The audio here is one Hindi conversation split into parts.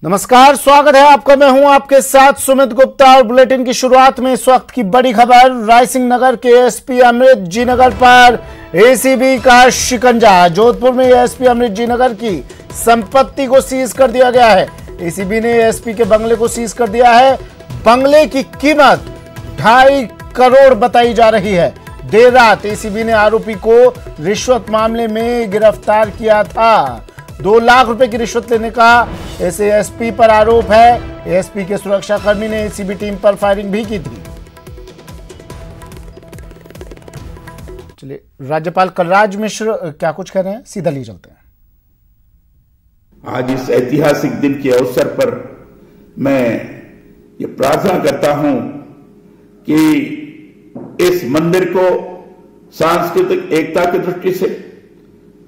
नमस्कार, स्वागत है आपका। मैं हूं आपके साथ सुमित गुप्ता और बुलेटिन की शुरुआत में इस वक्त की बड़ी खबर। रायसिंह नगर के एसपी अमृत जी नगर पर एसीबी का शिकंजा। जोधपुर में एसपी अमृत जी नगर की संपत्ति को सीज कर दिया गया है। एसीबी ने एसपी के बंगले को सीज कर दिया है। बंगले की कीमत 2.5 करोड़ बताई जा रही है। देर रात एसीबी ने आरोपी को रिश्वत मामले में गिरफ्तार किया था। 2 लाख रुपए की रिश्वत लेने का एसपी पर आरोप है। एसपी के सुरक्षाकर्मी ने एसीबी टीम पर फायरिंग भी की थी। चलिए, राज्यपाल कलराज मिश्र क्या कुछ कह रहे हैं, सीधा ले चलते हैं। आज इस ऐतिहासिक दिन के अवसर पर मैं ये प्रार्थना करता हूं कि इस मंदिर को सांस्कृतिक एकता की दृष्टि से,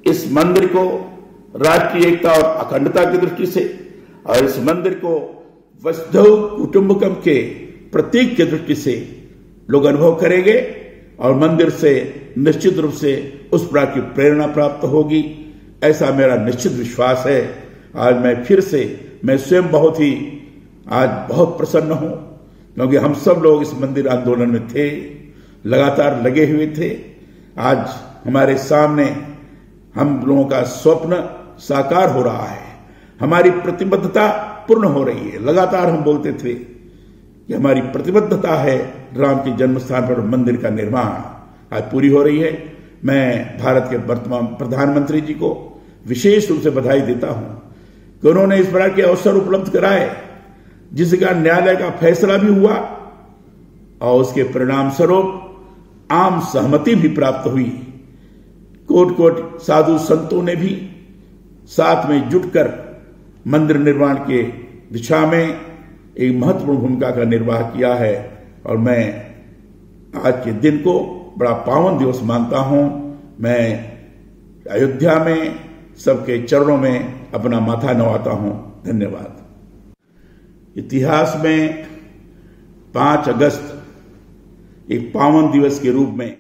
इस मंदिर को राष्ट्रीय एकता और अखंडता की दृष्टि से, और इस मंदिर को वसुधैव कुटुंबकम के प्रतीक की दृष्टि से लोग अनुभव करेंगे और मंदिर से निश्चित रूप से उस प्रकार की प्रेरणा प्राप्त होगी, ऐसा मेरा निश्चित विश्वास है। आज मैं स्वयं बहुत प्रसन्न हूं, क्योंकि हम सब लोग इस मंदिर आंदोलन में थे, लगातार लगे हुए थे। आज हमारे सामने हम लोगों का स्वप्न साकार हो रहा है, हमारी प्रतिबद्धता पूर्ण हो रही है। लगातार हम बोलते थे कि हमारी प्रतिबद्धता है राम के जन्म स्थान पर मंदिर का निर्माण, आज पूरी हो रही है। मैं भारत के वर्तमान प्रधानमंत्री जी को विशेष रूप से बधाई देता हूं कि उन्होंने इस प्रकार के अवसर उपलब्ध कराए, जिसका न्यायालय का फैसला भी हुआ और उसके परिणाम स्वरूप आम सहमति भी प्राप्त हुई। कोट साधु संतों ने भी साथ में जुटकर मंदिर निर्माण के दिशा में एक महत्वपूर्ण भूमिका का निर्वाह किया है, और मैं आज के दिन को बड़ा पावन दिवस मानता हूं। मैं अयोध्या में सबके चरणों में अपना माथा नवाता हूं। धन्यवाद। इतिहास में 5 अगस्त एक पावन दिवस के रूप में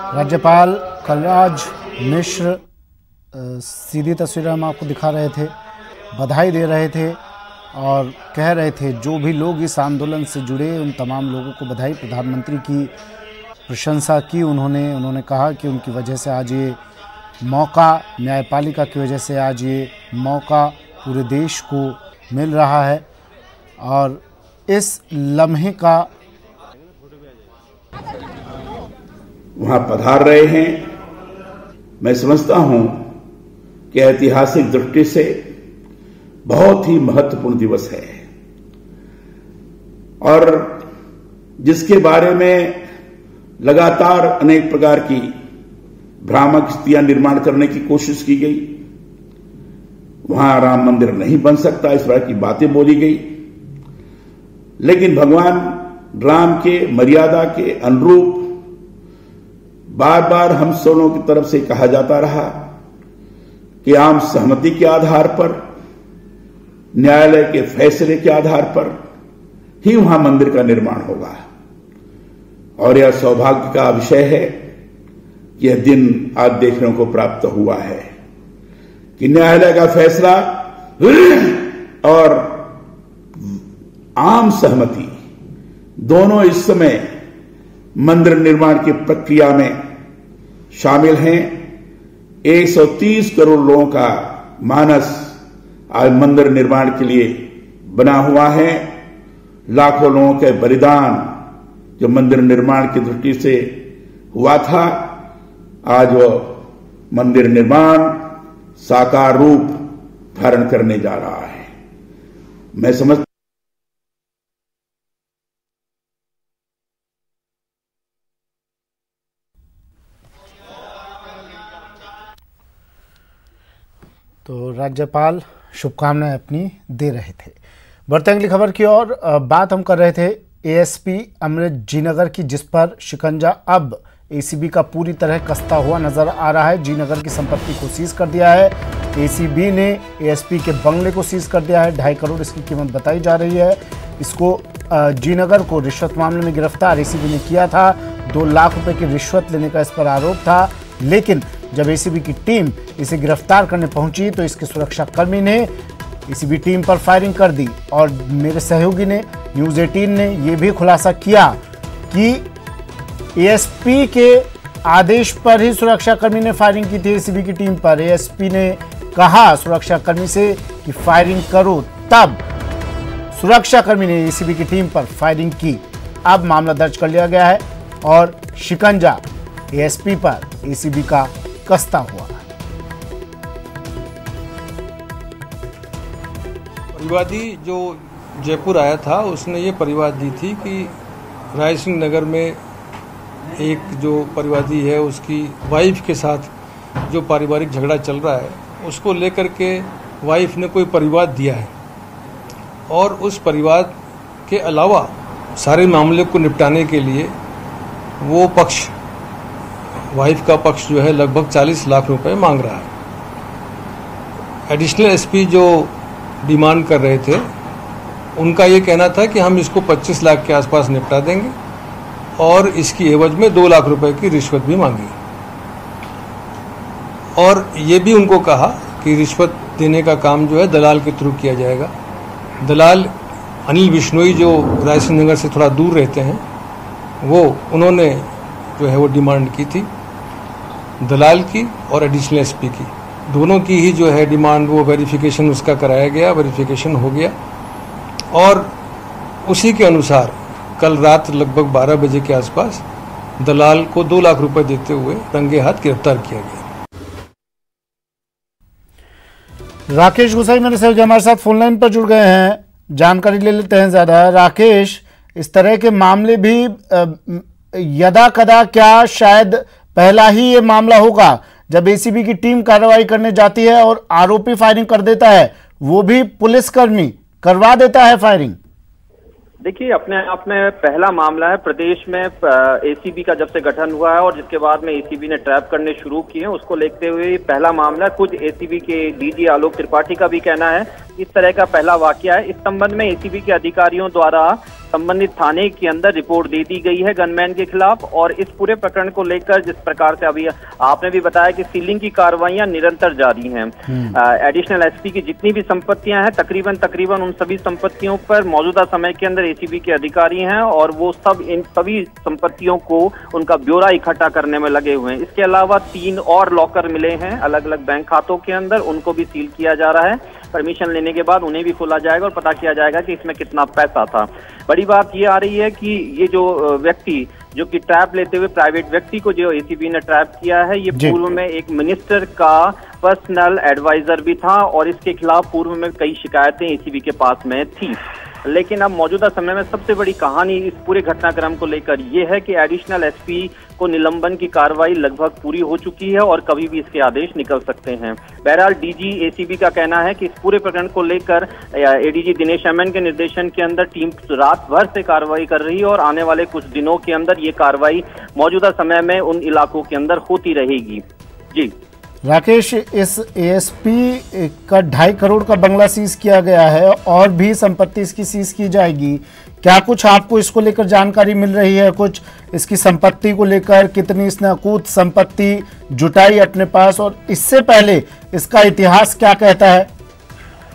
राज्यपाल कलराज मिश्र सीधी तस्वीरें हम आपको दिखा रहे थे, बधाई दे रहे थे और कह रहे थे जो भी लोग इस आंदोलन से जुड़े उन तमाम लोगों को बधाई। प्रधानमंत्री की प्रशंसा की उन्होंने कहा कि उनकी वजह से आज ये मौका, न्यायपालिका की वजह से आज ये मौका पूरे देश को मिल रहा है और इस लम्हे का वहां पधार रहे हैं। मैं समझता हूं कि ऐतिहासिक दृष्टि से बहुत ही महत्वपूर्ण दिवस है, और जिसके बारे में लगातार अनेक प्रकार की भ्रामक स्थितियां निर्माण करने की कोशिश की गई। वहां राम मंदिर नहीं बन सकता, इस प्रकार की बातें बोली गई, लेकिन भगवान राम के मर्यादा के अनुरूप बार बार हम सबों की तरफ से कहा जाता रहा कि आम सहमति के आधार पर, न्यायालय के फैसले के आधार पर ही वहां मंदिर का निर्माण होगा। और यह सौभाग्य का विषय है कि यह दिन आज देखने को प्राप्त हुआ है कि न्यायालय का फैसला और आम सहमति दोनों इस समय मंदिर निर्माण की प्रक्रिया में शामिल हैं। 130 करोड़ लोगों का मानस आज मंदिर निर्माण के लिए बना हुआ है। लाखों लोगों के बलिदान जो मंदिर निर्माण की दृष्टि से हुआ था, आज वो मंदिर निर्माण साकार रूप धारण करने जा रहा है। मैं समझ तो राज्यपाल शुभकामनाएं अपनी दे रहे थे। बढ़ते अगली खबर की ओर। बात हम कर रहे थे एएसपी अमृत जी नगर की, जिस पर शिकंजा अब एसीबी का पूरी तरह कसता हुआ नजर आ रहा है। जी नगर की संपत्ति को सीज कर दिया है। एसीबी ने एएसपी के बंगले को सीज कर दिया है। 2.5 करोड़ इसकी कीमत बताई जा रही है। इसको जी नगर को रिश्वत मामले में गिरफ्तार एसीबी ने किया था। 2 लाख रुपए की रिश्वत लेने का इस पर आरोप था, लेकिन जब एसीबी की टीम इसे गिरफ्तार करने पहुंची तो इसके सुरक्षाकर्मी ने एसीबी टीम पर फायरिंग कर दी। और मेरे सहयोगी ने न्यूज़ 18 ने यह भी खुलासा किया कि एएसपी के आदेश पर ही सुरक्षाकर्मी ने फायरिंग की थी एसीबी की टीम पर। एएसपी ने कहा सुरक्षाकर्मी से कि फायरिंग करो, तब सुरक्षाकर्मी ने एसीबी की टीम पर फायरिंग की। अब मामला दर्ज कर लिया गया है और शिकंजा एएसपी पर एसीबी का कसता हुआ। परिवादी जो जयपुर आया था उसने ये परिवाद दी थी कि राय सिंह नगर में एक जो परिवादी है उसकी वाइफ के साथ जो पारिवारिक झगड़ा चल रहा है उसको लेकर के वाइफ ने कोई परिवाद दिया है और उस परिवाद के अलावा सारे मामले को निपटाने के लिए वो पक्ष, वाइफ का पक्ष जो है लगभग 40 लाख रुपए मांग रहा है। एडिशनल एसपी जो डिमांड कर रहे थे उनका ये कहना था कि हम इसको 25 लाख के आसपास निपटा देंगे और इसकी एवज में 2 लाख रुपए की रिश्वत भी मांगी और ये भी उनको कहा कि रिश्वत देने का काम जो है दलाल के थ्रू किया जाएगा। दलाल अनिल बिश्नोई जो राय सिंह नगर से थोड़ा दूर रहते हैं उन्होंने जो है वो डिमांड की थी दलाल की और एडिशनल एसपी की, दोनों की ही जो है डिमांड वो वेरिफिकेशन उसका कराया गया, वेरिफिकेशन हो गया और उसी के अनुसार कल रात लगभग 12 बजे के आसपास दलाल को 2 लाख रुपए देते हुए रंगे हाथ गिरफ्तार किया गया। राकेश गुसाई मेरे सहयोगी हमारे साथ फोन लाइन पर जुड़ गए हैं, जानकारी ले लेते हैं ज्यादा। राकेश, इस तरह के मामले भी यदा कदा क्या शायद पहला ही ये मामला होगा जब एसीबी की टीम कार्रवाई करने जाती है और आरोपी फायरिंग कर देता है, वो भी पुलिसकर्मी करवा देता है फायरिंग? देखिए, अपने आप में पहला मामला है। प्रदेश में एसीबी का जब से गठन हुआ है और जिसके बाद में एसीबी ने ट्रैप करने शुरू किए हैं उसको लेते हुए पहला मामला। खुद एसीबी के डीजी आलोक त्रिपाठी का भी कहना है इस तरह का पहला वाकया है। इस संबंध में एसीबी के अधिकारियों द्वारा संबंधित थाने के अंदर रिपोर्ट दे दी गई है गनमैन के खिलाफ और इस पूरे प्रकरण को लेकर जिस प्रकार से अभी आपने भी बताया कि सीलिंग की कार्रवाइयां निरंतर जारी हैं। एडिशनल एसपी की जितनी भी संपत्तियां हैं तकरीबन उन सभी संपत्तियों पर मौजूदा समय के अंदर एसीबी के अधिकारी हैं और वो सब इन सभी संपत्तियों को उनका ब्यौरा इकट्ठा करने में लगे हुए हैं। इसके अलावा 3 और लॉकर मिले हैं अलग अलग बैंक खातों के अंदर, उनको भी सील किया जा रहा है। परमिशन लेने के बाद उन्हें भी खोला जाएगा और पता किया जाएगा कि इसमें कितना पैसा था। बड़ी बात ये आ रही है कि ये जो व्यक्ति जो कि ट्रैप लेते हुए प्राइवेट व्यक्ति को जो एसीबी ने ट्रैप किया है, ये पूर्व में एक मिनिस्टर का पर्सनल एडवाइजर भी था और इसके खिलाफ पूर्व में कई शिकायतें एसीबी के पास में थी। लेकिन अब मौजूदा समय में सबसे बड़ी कहानी इस पूरे घटनाक्रम को लेकर यह है कि एडिशनल एसपी को निलंबन की कार्रवाई लगभग पूरी हो चुकी है और कभी भी इसके आदेश निकल सकते हैं। बहरहाल डीजी एसीबी का कहना है कि इस पूरे प्रकरण को लेकर एडीजी दिनेश एमएन के निर्देशन के अंदर टीम रात भर से कार्रवाई कर रही है और आने वाले कुछ दिनों के अंदर ये कार्रवाई मौजूदा समय में उन इलाकों के अंदर होती रहेगी। जी राकेश, इस एएसपी का 2.5 करोड़ का बंगला सीज किया गया है और भी संपत्ति इसकी सीज की जाएगी। क्या कुछ आपको इसको लेकर जानकारी मिल रही है? कुछ इसकी संपत्ति को लेकर कितनी इसने अकूत संपत्ति जुटाई अपने पास और इससे पहले इसका इतिहास क्या कहता है?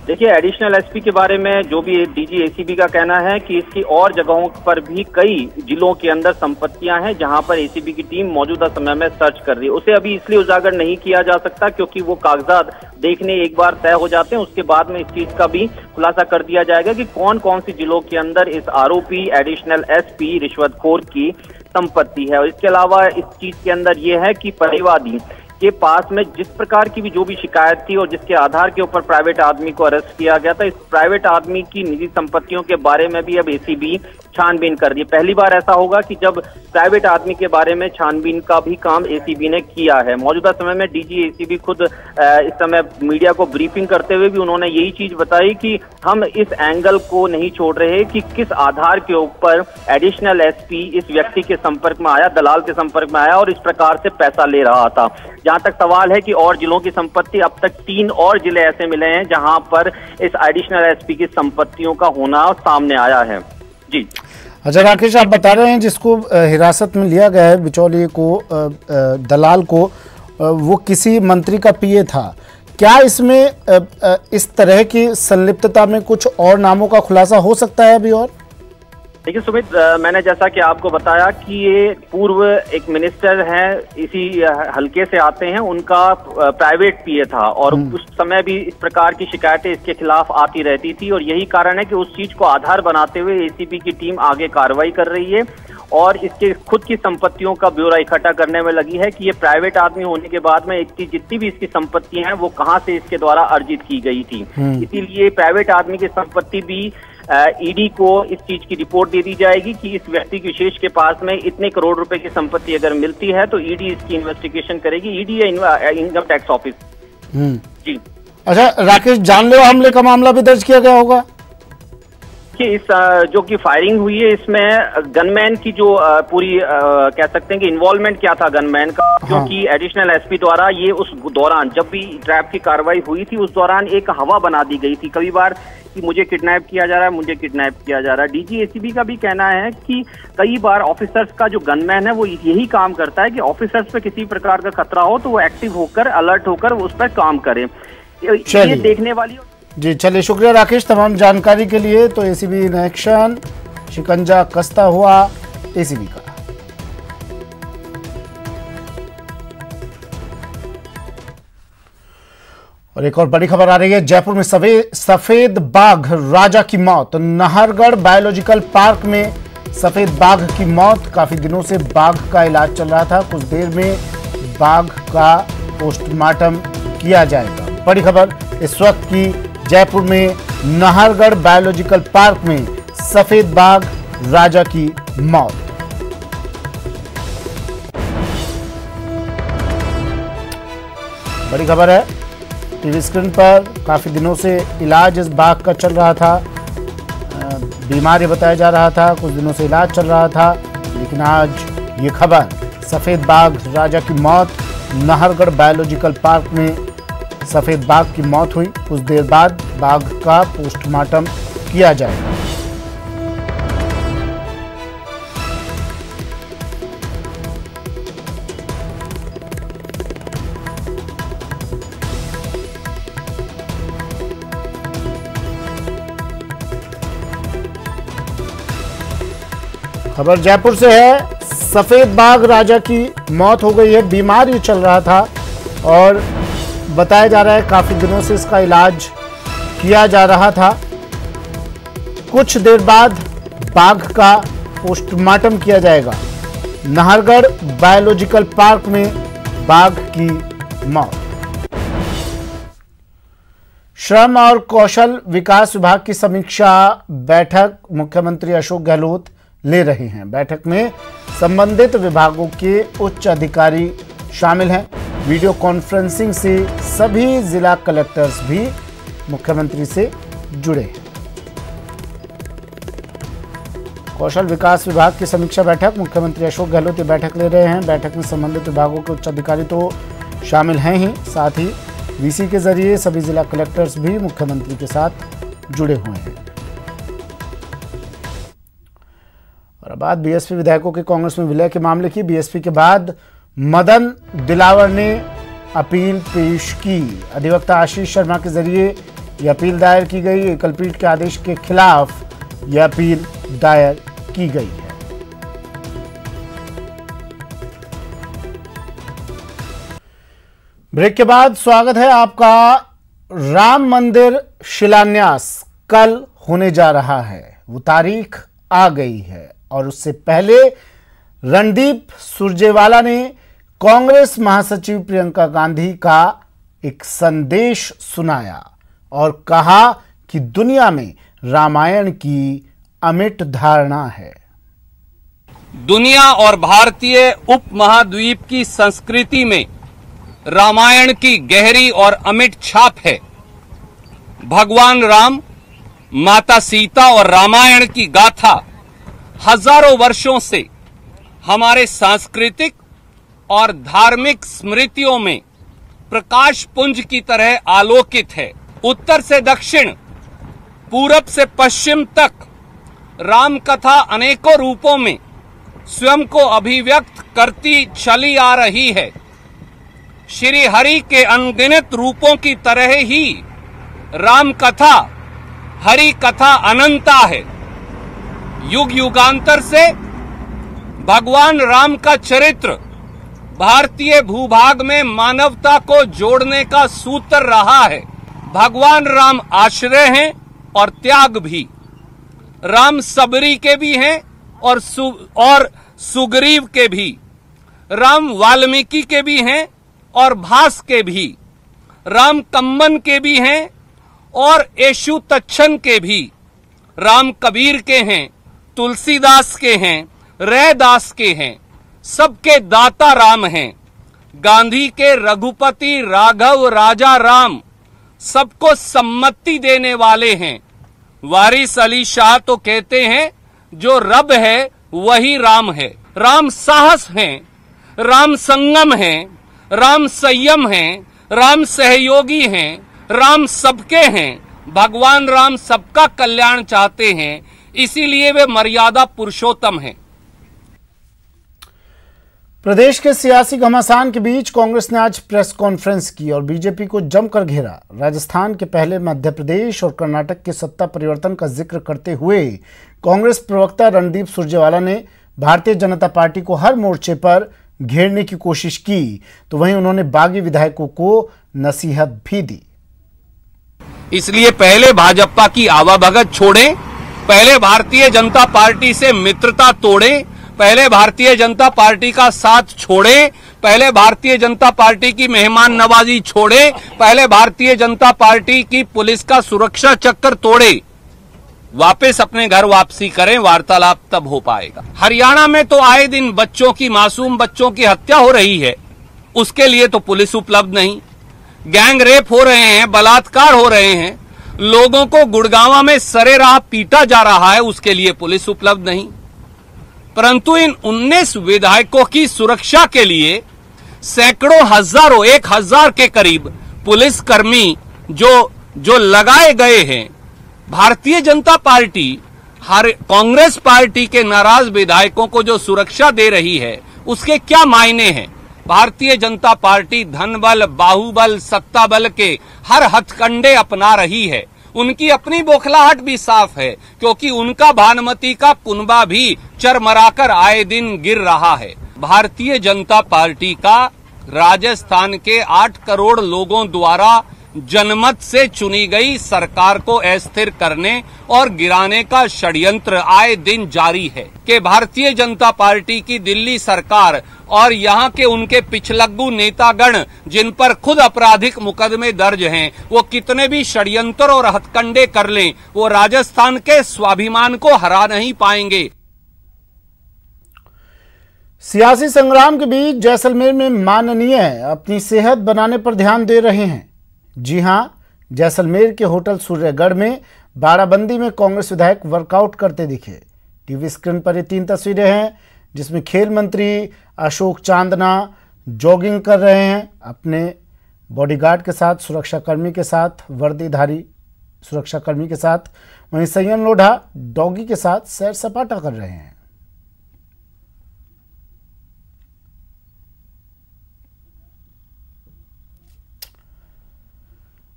देखिए, एडिशनल एसपी के बारे में जो भी डीजी एसीबी का कहना है कि इसकी और जगहों पर भी कई जिलों के अंदर संपत्तियां हैं जहां पर एसीबी की टीम मौजूदा समय में सर्च कर रही है। उसे अभी इसलिए उजागर नहीं किया जा सकता क्योंकि वो कागजात देखने एक बार तय हो जाते हैं, उसके बाद में इस चीज का भी खुलासा कर दिया जाएगा कि कौन कौन सी जिलों के अंदर इस आरोपी एडिशनल एसपी रिश्वतखोर की संपत्ति है। और इसके अलावा इस चीज के अंदर यह है कि परिवादी के पास में जिस प्रकार की भी जो भी शिकायत थी और जिसके आधार के ऊपर प्राइवेट आदमी को अरेस्ट किया गया था, इस प्राइवेट आदमी की निजी संपत्तियों के बारे में भी अब एसीबी छानबीन कर रही है। पहली बार ऐसा होगा कि जब प्राइवेट आदमी के बारे में छानबीन का भी काम एसीबी ने किया है। मौजूदा समय में डीजी एसीबी खुद इस समय मीडिया को ब्रीफिंग करते हुए भी उन्होंने यही चीज बताई कि हम इस एंगल को नहीं छोड़ रहे कि किस आधार के ऊपर एडिशनल एसपी इस व्यक्ति के संपर्क में आया, दलाल के संपर्क में आया और इस प्रकार से पैसा ले रहा था। जहां तक सवाल है कि और जिलों की संपत्ति, अब तक 3 और जिले ऐसे मिले हैं जहां पर इस एडिशनल एसपी की संपत्तियों का होना सामने आया है। जी अच्छा राकेश, आप बता रहे हैं जिसको हिरासत में लिया गया है बिचौलिए को, दलाल को, वो किसी मंत्री का पीए था। क्या इसमें इस तरह की संलिप्तता में कुछ और नामों का खुलासा हो सकता है अभी? और देखिए सुमित, मैंने जैसा कि आपको बताया कि ये पूर्व एक मिनिस्टर हैं, इसी हलके से आते हैं, उनका प्राइवेट पीए था और उस समय भी इस प्रकार की शिकायतें इसके खिलाफ आती रहती थी और यही कारण है कि उस चीज को आधार बनाते हुए एसीबी की टीम आगे कार्रवाई कर रही है और इसके खुद की संपत्तियों का ब्यौरा इकट्ठा करने में लगी है कि ये प्राइवेट आदमी होने के बाद में इसकी जितनी भी इसकी संपत्तियां हैं वो कहां से इसके द्वारा अर्जित की गई थी। इसीलिए प्राइवेट आदमी की संपत्ति भी ईडी को इस चीज की रिपोर्ट दे दी जाएगी कि इस व्यक्ति विशेष के पास में इतने करोड़ रुपए की संपत्ति अगर मिलती है तो ईडी इसकी इन्वेस्टिगेशन करेगी, ईडी या इनकम टैक्स ऑफिस। जी अच्छा राकेश, जानलेवा हमले का मामला भी दर्ज किया गया होगा कि इस जो कि फायरिंग हुई है इसमें गनमैन की जो पूरी कह सकते हैं कि इन्वॉल्वमेंट क्या था गनमैन का, क्योंकि एडिशनल एसपी द्वारा ये उस दौरान जब भी ट्रैप की कार्रवाई हुई थी उस दौरान एक हवा बना दी गई थी कई बार कि मुझे किडनैप किया जा रहा है, मुझे किडनैप किया जा रहा है। डीजी एसीबी का भी कहना है कि कई बार ऑफिसर्स का जो गनमैन है वो यही काम करता है कि ऑफिसर्स पे किसी प्रकार का खतरा हो तो वो एक्टिव होकर अलर्ट होकर उस पर काम करे। ये देखने वाली। जी चलिए, शुक्रिया राकेश तमाम जानकारी के लिए। तो एसीबी इन एक्शन, शिकंजा कसता हुआ एसीबी का। और एक और बड़ी खबर आ रही है, जयपुर में सफेद बाघ राजा की मौत। नाहरगढ़ बायोलॉजिकल पार्क में सफेद बाघ की मौत। काफी दिनों से बाघ का इलाज चल रहा था, कुछ देर में बाघ का पोस्टमार्टम किया जाएगा। बड़ी खबर इस वक्त की, जयपुर में नाहरगढ़ बायोलॉजिकल पार्क में सफेद बाघ राजा की मौत। बड़ी खबर है, टीवी स्क्रीन पर काफी दिनों से इलाज इस बाघ का चल रहा था, बीमार बताया जा रहा था, कुछ दिनों से इलाज चल रहा था, लेकिन आज ये खबर, सफेद बाघ राजा की मौत। नाहरगढ़ बायोलॉजिकल पार्क में सफेद बाघ की मौत हुई, कुछ देर बाद बाघ का पोस्टमार्टम किया जाएगा। खबर जयपुर से है, सफेद बाघ राजा की मौत हो गई है। बीमार ये चल रहा था और बताया जा रहा है काफी दिनों से इसका इलाज किया जा रहा था। कुछ देर बाद बाघ का पोस्टमार्टम किया जाएगा। नाहरगढ़ बायोलॉजिकल पार्क में बाघ की मौत। श्रम और कौशल विकास विभाग की समीक्षा बैठक मुख्यमंत्री अशोक गहलोत ले रहे हैं। बैठक में संबंधित विभागों के उच्च अधिकारी शामिल हैं। वीडियो कॉन्फ्रेंसिंग से सभी जिला कलेक्टर्स भी मुख्यमंत्री से जुड़े हैं। कौशल विकास विभाग की समीक्षा बैठक, मुख्यमंत्री अशोक गहलोत ये बैठक ले रहे हैं। बैठक में संबंधित विभागों के उच्च अधिकारी तो शामिल हैं ही, साथ ही वीसी के जरिए सभी जिला कलेक्टर्स भी मुख्यमंत्री के साथ जुड़े हुए हैं। और अब बात बीएसपी विधायकों के कांग्रेस में विलय के मामले की। बीएसपी के बाद मदन दिलावर ने अपील पेश की। अधिवक्ता आशीष शर्मा के जरिए यह अपील दायर की गई। एकलपीठ के आदेश के खिलाफ यह अपील दायर की गई है। ब्रेक के बाद स्वागत है आपका। राम मंदिर शिलान्यास कल होने जा रहा है, वो तारीख आ गई है और उससे पहले रणदीप सुरजेवाला ने कांग्रेस महासचिव प्रियंका गांधी का एक संदेश सुनाया और कहा कि दुनिया में रामायण की अमिट धारणा है। दुनिया और भारतीय उपमहाद्वीप की संस्कृति में रामायण की गहरी और अमिट छाप है। भगवान राम, माता सीता और रामायण की गाथा हजारों वर्षों से हमारे सांस्कृतिक और धार्मिक स्मृतियों में प्रकाश पुंज की तरह आलोकित है। उत्तर से दक्षिण, पूरब से पश्चिम तक राम कथा अनेकों रूपों में स्वयं को अभिव्यक्त करती चली आ रही है। श्री हरि के अनगिनत रूपों की तरह ही राम कथा, हरि कथा अनंता है। युग युगांतर से भगवान राम का चरित्र भारतीय भूभाग में मानवता को जोड़ने का सूत्र रहा है। भगवान राम आश्रय हैं और त्याग भी। राम सबरी के भी हैं और सुग्रीव के भी। राम वाल्मीकि के भी हैं और भास के भी। राम कम्मन के भी हैं और येशु तच्छन के भी। राम कबीर के हैं, तुलसीदास के हैं, रैदास के हैं। सबके दाता राम हैं। गांधी के रघुपति राघव राजा राम सबको सम्मति देने वाले हैं। वारिस अली शाह तो कहते हैं जो रब है वही राम है। राम साहस हैं, राम संगम हैं, राम संयम हैं, राम सहयोगी हैं, राम सबके हैं। भगवान राम सबका कल्याण चाहते हैं, इसीलिए वे मर्यादा पुरुषोत्तम हैं। प्रदेश के सियासी घमासान के बीच कांग्रेस ने आज प्रेस कॉन्फ्रेंस की और बीजेपी को जमकर घेरा। राजस्थान के पहले मध्य प्रदेश और कर्नाटक के सत्ता परिवर्तन का जिक्र करते हुए कांग्रेस प्रवक्ता रणदीप सुरजेवाला ने भारतीय जनता पार्टी को हर मोर्चे पर घेरने की कोशिश की, तो वहीं उन्होंने बागी विधायकों को नसीहत भी दी। इसलिए पहले भाजपा की आवाभगत छोड़ें, पहले भारतीय जनता पार्टी से मित्रता तोड़ें, पहले भारतीय जनता पार्टी का साथ छोड़ें, पहले भारतीय जनता पार्टी की मेहमान नवाजी छोड़ें, पहले भारतीय जनता पार्टी की पुलिस का सुरक्षा चक्कर तोड़े, वापस अपने घर वापसी करें, वार्तालाप तब हो पाएगा। हरियाणा में तो आए दिन बच्चों की, मासूम बच्चों की हत्या हो रही है, उसके लिए तो पुलिस उपलब्ध नहीं। गैंग रेप हो रहे हैं, बलात्कार हो रहे हैं, लोगों को गुड़गांव में सरेराह पीटा जा रहा है, उसके लिए पुलिस उपलब्ध नहीं। परंतु इन 19 विधायकों की सुरक्षा के लिए सैकड़ों हजारों, 1000 के करीब पुलिसकर्मी जो लगाए गए हैं। भारतीय जनता पार्टी कांग्रेस पार्टी के नाराज विधायकों को जो सुरक्षा दे रही है, उसके क्या मायने हैं? भारतीय जनता पार्टी धनबल, बाहुबल, सत्ता बल के हर हथकंडे अपना रही है। उनकी अपनी बौखलाहट भी साफ है, क्योंकि उनका भानुमति का कुनबा भी चरमराकर आए दिन गिर रहा है। भारतीय जनता पार्टी का राजस्थान के 8 करोड़ लोगों द्वारा जनमत से चुनी गई सरकार को अस्थिर करने और गिराने का षड्यंत्र आए दिन जारी है कि भारतीय जनता पार्टी की दिल्ली सरकार और यहाँ के उनके पिछलग्गू नेतागण, जिन पर खुद आपराधिक मुकदमे दर्ज हैं, वो कितने भी षड्यंत्र और हथकंडे कर लें, वो राजस्थान के स्वाभिमान को हरा नहीं पाएंगे। सियासी संग्राम के बीच जैसलमेर में माननीय अपनी सेहत बनाने पर ध्यान दे रहे हैं। जी हां, जैसलमेर के होटल सूर्यगढ़ में बाड़ाबंदी में कांग्रेस विधायक वर्कआउट करते दिखे। टीवी स्क्रीन पर ये 3 तस्वीरें हैं जिसमें खेल मंत्री अशोक चांदना जॉगिंग कर रहे हैं अपने बॉडीगार्ड के साथ, सुरक्षाकर्मी के साथ, वर्दीधारी सुरक्षाकर्मी के साथ। वहीं संयम लोढ़ा डॉगी के साथ सैर सपाटा कर रहे हैं।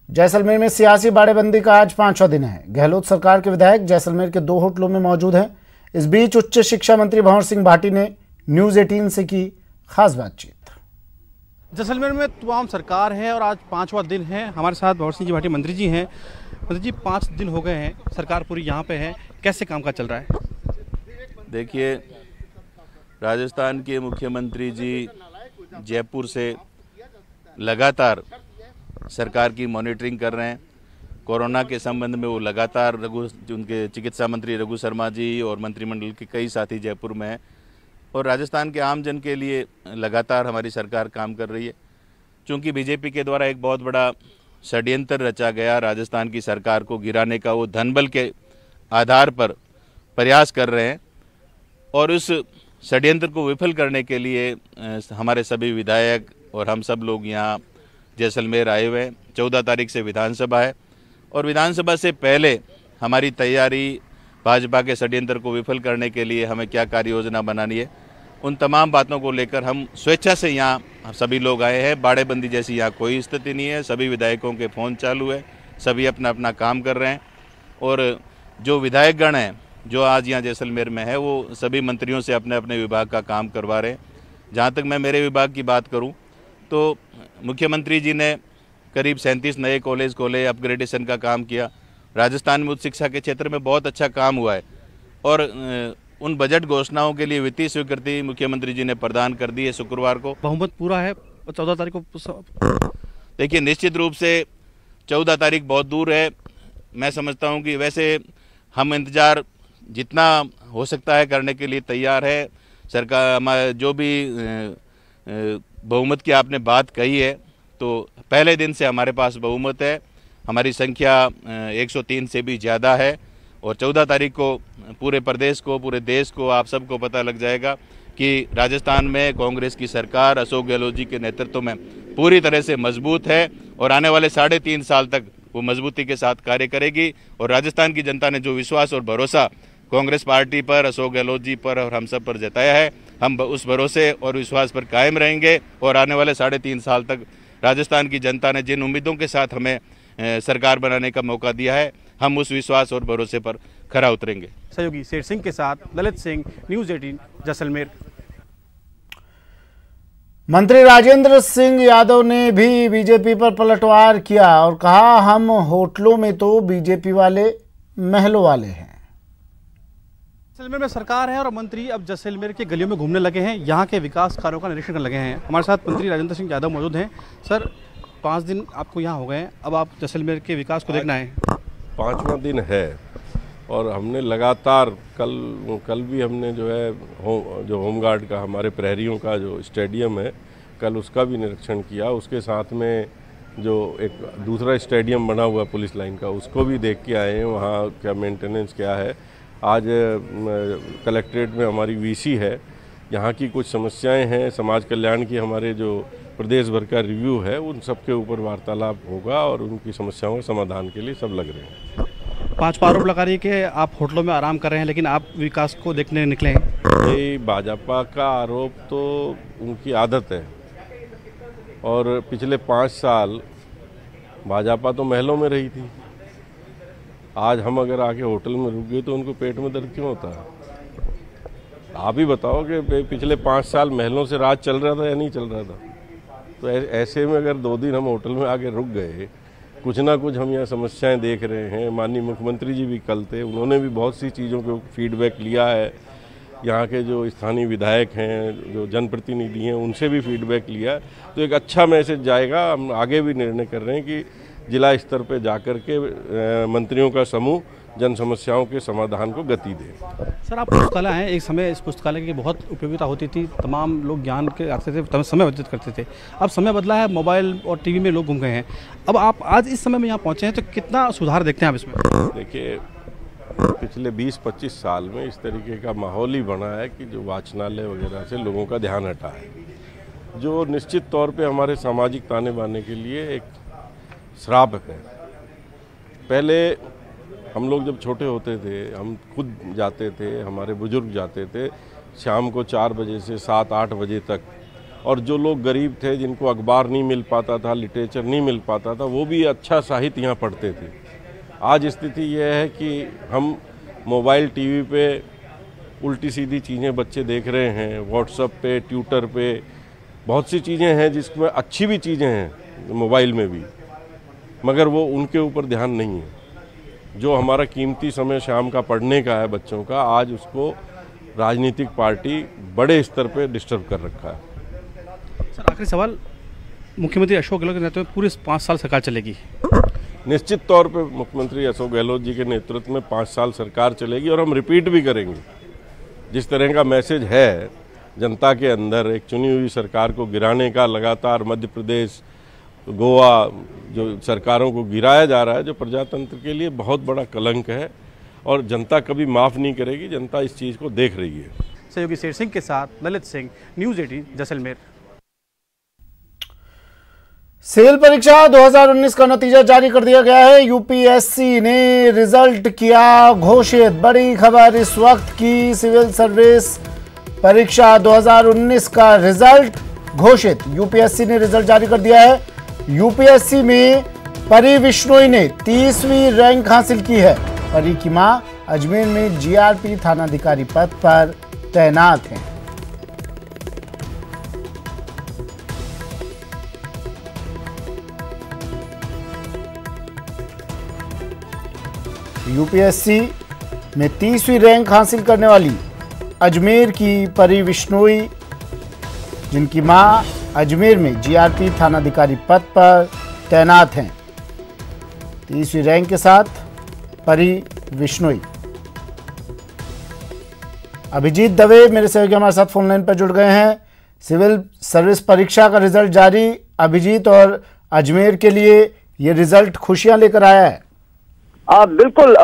जैसलमेर में सियासी बाड़ेबंदी का आज 5वां दिन है। गहलोत सरकार के विधायक जैसलमेर के 2 होटलों में मौजूद हैं। इस बीच उच्च शिक्षा मंत्री भंवर सिंह भाटी ने न्यूज 18 से की खास बातचीत। जैसलमेर में तमाम सरकार है और आज 5वां दिन है। हमारे साथ भंवर सिंह जी भाटी मंत्री जी हैं। मंत्री जी, 5 दिन हो गए हैं, सरकार पूरी यहाँ पे है, कैसे काम काज चल रहा है? देखिए, राजस्थान के मुख्यमंत्री जी जयपुर से लगातार सरकार की मॉनिटरिंग कर रहे हैं। कोरोना के संबंध में वो लगातार उनके चिकित्सा मंत्री रघु शर्मा जी और मंत्रिमंडल के कई साथी जयपुर में हैं और राजस्थान के आम जन के लिए लगातार हमारी सरकार काम कर रही है। चूँकि बीजेपी के द्वारा एक बहुत बड़ा षड्यंत्र रचा गया राजस्थान की सरकार को गिराने का, वो धनबल के आधार पर प्रयास कर रहे हैं और उस षड्यंत्र को विफल करने के लिए हमारे सभी विधायक और हम सब लोग यहाँ जैसलमेर आए हुए हैं। 14 तारीख से विधानसभा है और विधानसभा से पहले हमारी तैयारी भाजपा के षड्यंत्र को विफल करने के लिए हमें क्या कार्य योजना बनानी है, उन तमाम बातों को लेकर हम स्वेच्छा से यहाँ सभी लोग आए हैं। बाड़ेबंदी जैसी यहाँ कोई स्थिति नहीं है। सभी विधायकों के फ़ोन चालू है, सभी अपना अपना काम कर रहे हैं। और जो विधायकगण हैं जो आज यहाँ जैसलमेर में है, वो सभी मंत्रियों से अपने अपने विभाग का काम करवा रहे हैं। जहाँ तक मैं मेरे विभाग की बात करूँ तो मुख्यमंत्री जी ने करीब 37 नए कॉलेज खोले, अपग्रेडेशन का काम किया। राजस्थान में उच्च शिक्षा के क्षेत्र में बहुत अच्छा काम हुआ है और उन बजट घोषणाओं के लिए वित्तीय स्वीकृति मुख्यमंत्री जी ने प्रदान कर दी है। शुक्रवार को बहुमत पूरा है, 14 तारीख को। देखिए, निश्चित रूप से 14 तारीख बहुत दूर है। मैं समझता हूं कि वैसे हम इंतज़ार जितना हो सकता है करने के लिए तैयार है। सरकार हमारे जो भी बहुमत की आपने बात कही है, तो पहले दिन से हमारे पास बहुमत है। हमारी संख्या 103 से भी ज़्यादा है और 14 तारीख को पूरे प्रदेश को, पूरे देश को, आप सबको पता लग जाएगा कि राजस्थान में कांग्रेस की सरकार अशोक गहलोत जी के नेतृत्व में पूरी तरह से मजबूत है और आने वाले 3.5 साल तक वो मजबूती के साथ कार्य करेगी। और राजस्थान की जनता ने जो विश्वास और भरोसा कांग्रेस पार्टी पर, अशोक गहलोत जी पर और हम सब पर जताया है, हम उस भरोसे और विश्वास पर कायम रहेंगे। और आने वाले 3.5 साल तक राजस्थान की जनता ने जिन उम्मीदों के साथ हमें सरकार बनाने का मौका दिया है, हम उस विश्वास और भरोसे पर खरा उतरेंगे। सहयोगी शेर सिंह के साथ ललित सिंह, न्यूज़ 18 जैसलमेर। मंत्री राजेंद्र सिंह यादव ने भी बीजेपी पर पलटवार किया और कहा, हम होटलों में तो बीजेपी वाले महलों वाले हैं। जैसलमेर में सरकार है और मंत्री अब जैसलमेर के गलियों में घूमने लगे हैं, यहाँ के विकास कार्यों का निरीक्षण करने लगे हैं। हमारे साथ मंत्री राजेंद्र सिंह यादव मौजूद हैं। सर, 5 दिन आपको यहाँ हो गए हैं, अब आप जैसलमेर के विकास को देखना है। 5वां दिन है और हमने लगातार कल भी हमने जो है जो होमगार्ड का, हमारे प्रहरियों का जो स्टेडियम है, कल उसका भी निरीक्षण किया। उसके साथ में जो एक दूसरा स्टेडियम बना हुआ पुलिस लाइन का, उसको भी देख के आए हैं, वहाँ क्या मेंटेनेंस क्या है। आज कलेक्ट्रेट में हमारी वीसी है, यहाँ की कुछ समस्याएं हैं, समाज कल्याण की हमारे जो प्रदेश भर का रिव्यू है, उन सब के ऊपर वार्तालाप होगा और उनकी समस्याओं के समाधान के लिए सब लग रहे हैं। 5 आरोप लगा रही है कि आप होटलों में आराम कर रहे हैं, लेकिन आप विकास को देखने निकले हैं। ये भाजपा का आरोप तो उनकी आदत है और पिछले 5 साल भाजपा तो महलों में रही थी। आज हम अगर आके होटल में रुक गए तो उनको पेट में दर्द क्यों होता है? आप ही बताओ कि पिछले 5 साल महलों से राज चल रहा था या नहीं चल रहा था? तो ऐसे में अगर 2 दिन हम होटल में आके रुक गए, कुछ ना कुछ हम यहाँ समस्याएं देख रहे हैं। माननीय मुख्यमंत्री जी भी कल थे, उन्होंने भी बहुत सी चीज़ों को फीडबैक लिया है। यहाँ के जो स्थानीय विधायक हैं, जो जनप्रतिनिधि हैं, उनसे भी फीडबैक लिया। तो एक अच्छा मैसेज जाएगा। हम आगे भी निर्णय कर रहे हैं कि जिला स्तर पे जाकर के मंत्रियों का समूह जन समस्याओं के समाधान को गति दे। सर, आप पुस्तकालय हैं, एक समय इस पुस्तकालय की बहुत उपयोगिता होती थी, तमाम लोग ज्ञान के आते थे, समय व्यतीत करते थे। अब समय बदला है, मोबाइल और टीवी में लोग घूम गए हैं। अब आप आज इस समय में यहाँ पहुँचे हैं, तो कितना सुधार देखते हैं आप इसमें? देखिए, पिछले 20-25 साल में इस तरीके का माहौल ही बना है कि जो वाचनालय वगैरह से लोगों का ध्यान हटा है, जो निश्चित तौर पे हमारे सामाजिक ताने बाने के लिए एक श्राप है। पहले हम लोग जब छोटे होते थे, हम खुद जाते थे, हमारे बुजुर्ग जाते थे शाम को 4 बजे से 7-8 बजे तक, और जो लोग गरीब थे, जिनको अखबार नहीं मिल पाता था, लिटरेचर नहीं मिल पाता था, वो भी अच्छा साहित्य यहाँ पढ़ते थे। आज स्थिति यह है कि हम मोबाइल टीवी पे उल्टी सीधी चीज़ें बच्चे देख रहे हैं, व्हाट्सएप पे, ट्विटर पे, बहुत सी चीज़ें हैं जिसमें अच्छी भी चीज़ें हैं मोबाइल में भी, मगर वो उनके ऊपर ध्यान नहीं है। जो हमारा कीमती समय शाम का पढ़ने का है बच्चों का, आज उसको राजनीतिक पार्टी बड़े स्तर पे डिस्टर्ब कर रखा है। सर, आखिरी सवाल, मुख्यमंत्री अशोक गहलोत के नेतृत्व में पूरे 5 साल सरकार चलेगी? निश्चित तौर पे मुख्यमंत्री अशोक गहलोत जी के नेतृत्व में 5 साल सरकार चलेगी और हम रिपीट भी करेंगे। जिस तरह का मैसेज है जनता के अंदर, एक चुनी हुई सरकार को गिराने का, लगातार मध्य प्रदेश, गोवा जो सरकारों को गिराया जा रहा है, जो प्रजातंत्र के लिए बहुत बड़ा कलंक है और जनता कभी माफ़ नहीं करेगी। जनता इस चीज़ को देख रही है। सहयोगी शेर सिंह के साथ ललित सिंह, न्यूज़ 18 जैसलमेर। सिविल परीक्षा 2019 का नतीजा जारी कर दिया गया है। यूपीएससी ने रिजल्ट किया घोषित। बड़ी खबर इस वक्त की सिविल सर्विस परीक्षा 2019 का रिजल्ट घोषित। यूपीएससी ने रिजल्ट जारी कर दिया है। यूपीएससी में परी विश्नोई ने 30वीं रैंक हासिल की है। परी की मां अजमेर में जीआरपी थानाधिकारी पद पर तैनात हैं। यूपीएससी में 30वीं रैंक हासिल करने वाली अजमेर की परी विश्नोई, जिनकी मां अजमेर में जीआरपी थानाधिकारी पद पर तैनात हैं। 30वीं रैंक के साथ परी विश्नोई। अभिजीत दवे मेरे सहयोगी हमारे साथ फोन लाइन पर जुड़ गए हैं। सिविल सर्विस परीक्षा का रिजल्ट जारी। अभिजीत, और अजमेर के लिए ये रिजल्ट खुशियां लेकर आया है। बिल्कुल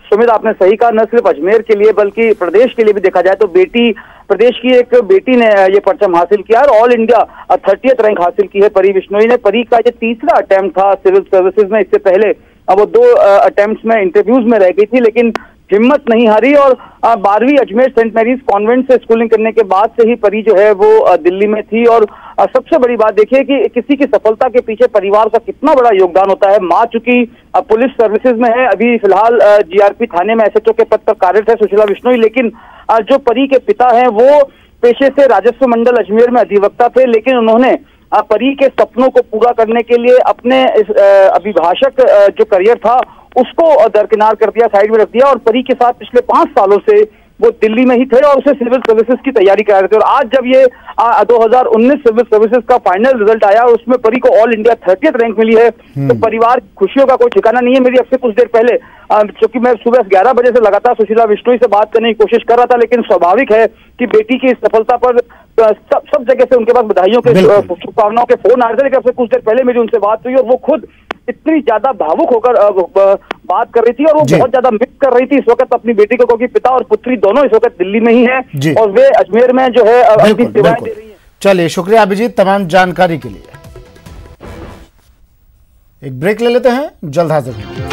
सुमित, आपने सही कहा। न सिर्फ अजमेर के लिए बल्कि प्रदेश के लिए भी देखा जाए तो प्रदेश की एक बेटी ने ये परचम हासिल किया और ऑल इंडिया 30th रैंक हासिल की है परी विश्नोई ने। परी का ये तीसरा अटेम्प्ट था सिविल सर्विसेज में। इससे पहले वो 2 अटेम्प्ट्स में इंटरव्यूज में रह गई थी, लेकिन हिम्मत नहीं हारी और 12वीं अजमेर सेंट मैरीज कॉन्वेंट से स्कूलिंग करने के बाद से ही परी जो है वो दिल्ली में थी। और सबसे बड़ी बात देखिए कि किसी की सफलता के पीछे परिवार का कितना बड़ा योगदान होता है। मां चूंकि पुलिस सर्विसेज में है, अभी फिलहाल जीआरपी थाने में एसएचओ के पद पर कार्यरत है सुशीला विश्नोई, लेकिन जो परी के पिता हैं वो पेशे से राजस्व मंडल अजमेर में अधिवक्ता थे, लेकिन उन्होंने परी के सपनों को पूरा करने के लिए अपने अभिभाषक जो करियर था उसको दरकिनार कर दिया, साइड में रख दिया और परी के साथ पिछले 5 सालों से वो दिल्ली में ही थे और उसे सिविल सर्विसेज की तैयारी करा रहे थे। और आज जब ये 2019 सिविल सर्विसेज का फाइनल रिजल्ट आया और उसमें परी को ऑल इंडिया 30th रैंक मिली है, तो परिवार खुशियों का कोई ठिकाना नहीं है। मेरी अब से कुछ देर पहले, क्योंकि मैं सुबह 11 बजे से लगातार सुशीला विश्नोई से बात करने की कोशिश कर रहा था, लेकिन स्वाभाविक है कि बेटी की इस सफलता पर सब जगह से उनके पास बधाइयों के, शुभकामनाओं के फोन आ रहे थे। लेकिन अब से कुछ देर पहले मेरी उनसे बात हुई और वो खुद इतनी ज्यादा भावुक होकर बात कर रही थी और वो बहुत ज्यादा मिस कर रही थी इस वक्त अपनी बेटी को, क्योंकि पिता और पुत्री दोनों इस वक्त दिल्ली में ही हैं और वे अजमेर में जो है अपनी सेवाएं दे रही हैं। चलिए, शुक्रिया अभिजीत तमाम जानकारी के लिए। एक ब्रेक ले लेते हैं, जल्द हाजिर होंगे।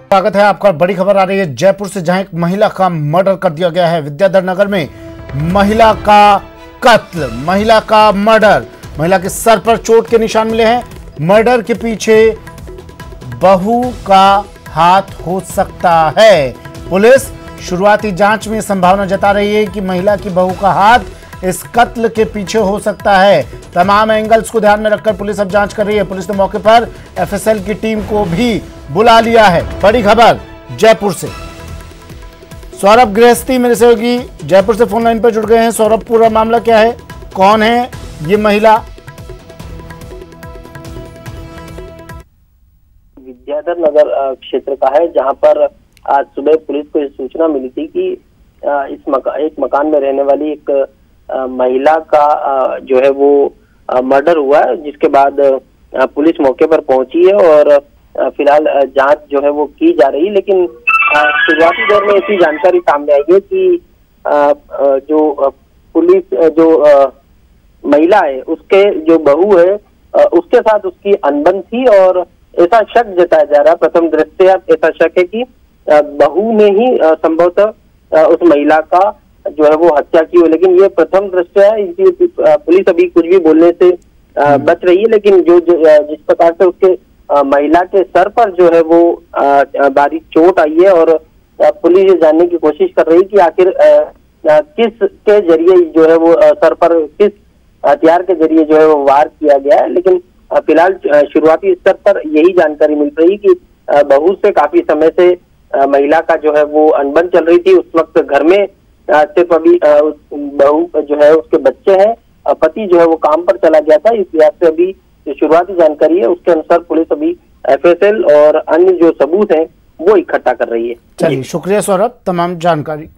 स्वागत है आपका। बड़ी खबर आ रही है जयपुर से, जहां एक महिला का मर्डर कर दिया गया है। विद्याधर नगर में महिला का कत्ल, महिला का मर्डर। महिला के सर पर चोट के निशान मिले हैं। मर्डर के पीछे बहू का हाथ हो सकता है। पुलिस शुरुआती जांच में संभावना जता रही है कि महिला की बहू का हाथ इस कत्ल के पीछे हो सकता है। तमाम एंगल्स को ध्यान में रखकर पुलिस अब जांच कर रही है। पुलिस ने मौके पर एफएसएल की टीम को भी बुला लिया है। बड़ी खबर जयपुर से, सौरभ गृहस्थी मेरे सहयोगी जयपुर से फोन लाइन पर जुड़ गए हैं। सौरभ, पूरा मामला क्या है, कौन है ये महिला? विद्याधर नगर क्षेत्र का है, जहां पर आज सुबह पुलिस को सूचना मिली थी कि एक मकान में रहने वाली एक महिला का जो है वो मर्डर हुआ है, जिसके बाद पुलिस मौके पर पहुंची है और फिलहाल जांच जो है वो की जा रही है। लेकिन शुरुआती दौर में ऐसी जानकारी सामने आई है कि जो पुलिस जो महिला है उसके जो बहू है उसके साथ उसकी अनबन थी और ऐसा शक जताया जा रहा है। प्रथम दृष्टया ऐसा शक है कि बहू ने ही संभवतः उस महिला का जो है वो हत्या की हो, लेकिन ये प्रथम दृष्टया है। इनकी पुलिस अभी कुछ भी बोलने से बच रही है। लेकिन जिस प्रकार से उसके महिला के सर पर जो है वो बारीक चोट आई है और पुलिस ये जानने की कोशिश कर रही है कि आखिर किस के जरिए जो है वो सर पर किस हथियार के जरिए जो है वो वार किया गया है। लेकिन फिलहाल शुरुआती स्तर पर यही जानकारी मिल रही कि बहू से काफी समय से महिला का जो है वो अनबन चल रही थी। उस वक्त घर में सिर्फ अभी बहू जो है उसके बच्चे हैं, पति जो है वो काम पर चला गया था। इस लिहाज से अभी जो शुरुआती जानकारी है उसके अनुसार पुलिस अभी एफएसएल और अन्य जो सबूत हैं वो इकट्ठा कर रही है। चलिए, शुक्रिया सौरभ तमाम जानकारी।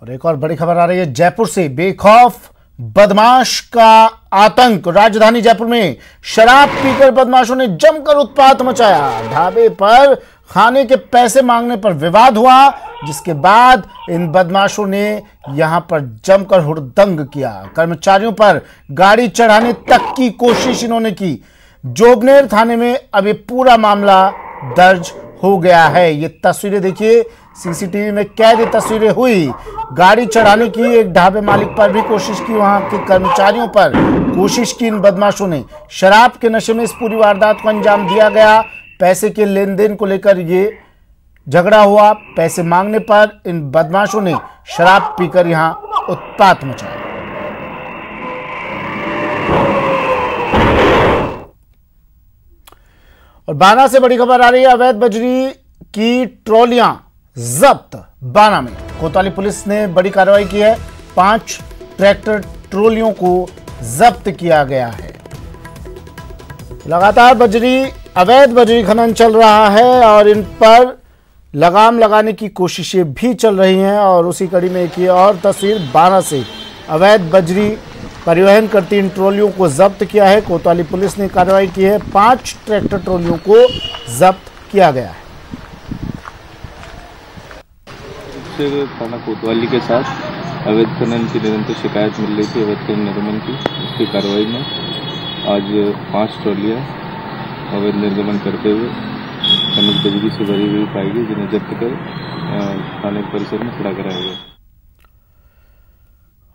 और एक और बड़ी खबर आ रही है जयपुर से। बेखौफ बदमाश का आतंक। राजधानी जयपुर में शराब पीकर बदमाशों ने जमकर उत्पात मचाया। ढाबे पर खाने के पैसे मांगने पर विवाद हुआ, जिसके बाद इन बदमाशों ने यहां पर जमकर हुड़दंग किया। कर्मचारियों पर गाड़ी चढ़ाने तक की कोशिश इन्होंने की। जोगनेर थाने में अब ये पूरा मामला दर्ज हो गया है। ये तस्वीरें देखिए, सीसीटीवी में कैद ये तस्वीरें हुई। गाड़ी चढ़ाने की एक ढाबे मालिक पर भी कोशिश की, वहां के कर्मचारियों पर कोशिश की इन बदमाशों ने। शराब के नशे में इस पूरी वारदात को अंजाम दिया गया। पैसे के लेन देन को लेकर ये झगड़ा हुआ। पैसे मांगने पर इन बदमाशों ने शराब पीकर यहां उत्पात मचाया। और बाना से बड़ी खबर आ रही है। अवैध बजरी की ट्रॉलियां जब्त। बाना में कोतवाली पुलिस ने बड़ी कार्रवाई की है। 5 ट्रैक्टर ट्रॉलियों को जब्त किया गया है। लगातार अवैध बजरी खनन चल रहा है और इन पर लगाम लगाने की कोशिशें भी चल रही हैं। और उसी कड़ी में एक और तस्वीर, बाना से अवैध बजरी परिवहन करती इन ट्रॉलियों को जब्त किया है। कोतवाली पुलिस ने कार्रवाई की है। 5 ट्रैक्टर ट्रॉलियों को जब्त किया गया है। थाना कोतवाली के साथ अवैध खनन की निरंतर शिकायत मिल रही थी, अवैध खनन निर्गमन की। उसकी कार्रवाई में आज 5 ट्रॉलियां अवैध निर्गमन करते हुए खनिज बजरी से भरी हुई पाई गई, जिन्हें जब्त कर थाने परिसर में खड़ा कराया गया।